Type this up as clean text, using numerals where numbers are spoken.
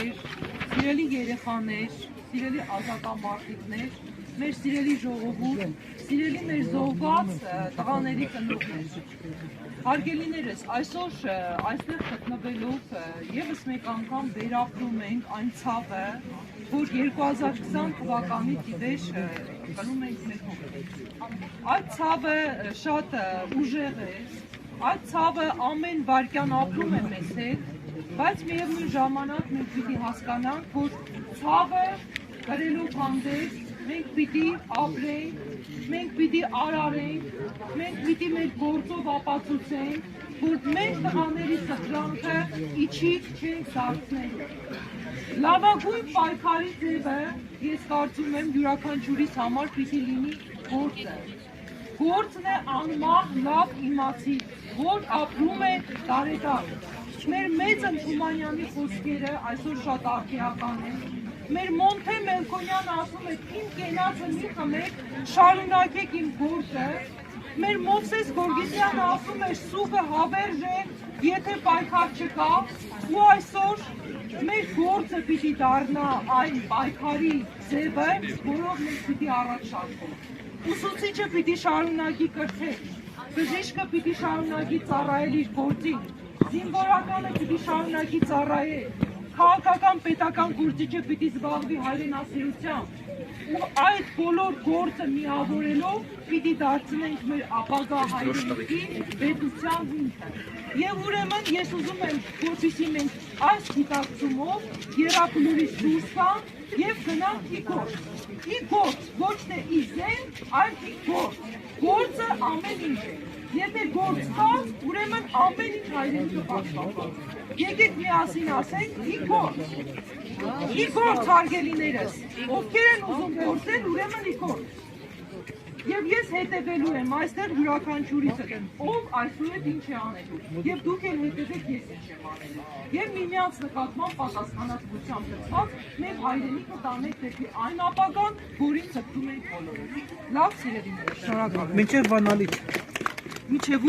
ծնողներ, սիրելի երեխաներ, սիրելի ազատամարտիկներ, մեր սիրելի ժողովուրդ, սիրելի մեր զոհված տղաների ծնողներ։ Հարգելիներս, այսօր այստեղ գտնվելով եւս մեկ անգամ վերապրում ենք այն ցավը, որ 2020 թվականից ի վեր կրում ենք մեր հոգով։ Այդ ցավը շատ ուժեղ է, այդ ցավը ամեն վայրկյան ապրում է մեզ հետ, բայց միևնույն ժամանակ մենք պիտի հասկանանք, որ ցավը կրելով հանդերձ մենք պիտի ապրենք, մենք պիտի արարենք, մենք պիտի մեր գործով ապացուցենք, որ մեր տղաների սխրանքը իջիկ չենք դարձնելու։ Լավագույն պայքարի ձևը, ես կարծում եմ, յուրաքանչյուրիս համար պիտի լինի գործը։ Գործն է անմահ լավ իմացի, որ ապրում է տարեդար։ Մեր մեծն Թումանյանի խոսքերը այսօր շատ արգելական են։ Մեր Մոնթե Մելքոնյանը ասում է, իմ կենացը մի խմեք, շարունակեք իմ գործը։ Մեր Մովսես Գորգիսյանը ասում է, սուգը հավերժ է, եթե պայքար չկա, ու այսօր մեր գործը պիտի դառնա այն պայքարի ձևը, որով մենք պիտի առաջ շարժենք։ Ուսուցիչը պիտի շարունակի կրթել, բժիշկը պիտի շարունակի ծառայել իր գործին, զինվորականը պիտի շարունակի ծառայել, քաղաքական պետական գործիչը պիտի զբաղվի հայրենասիրությամբ, ու այդ բոլոր գործը միավորելով պիտի դարձնենք մեր ապագա հայրենիքի պետության հիմքը։ Եվ ուրեմն ես ուզում եմ, որպեսզի մենք այս գիտակցումով եռակլուրից դուրս գանք եւ գնանք ի գործ։ Ի գործ, ոչ թե ի զեն, այլ ի գործ։ Գործը ամեն ինչ է։ Եթե գործ կա, ուրեմն ամեն ինչ հայրենիքը պաշտպանված։ Եկեք միասին ասենք ի գործ։ Ի գործ, հարգելիներս, ովքեր են ուզում գործել, ուրեմն ի գործ։ Եվ ես հետևելու եմ այստեղ յուրաքանչյուրիցը, ով այսուհետ ինչ է անելու, եւ դուք էլ հետևեք ես ինչ եմ անելու։ Եվ միմյանց նկատմամբ պատասխանատվությամբ լցված մեր հայրենիքը տանենք դեպի այն ապագան, որին ցկվում ենք բոլորը։ Լավ, սիրելիներ, շնորհակալ եմ։ Մինչև բանալիք։ Մինչև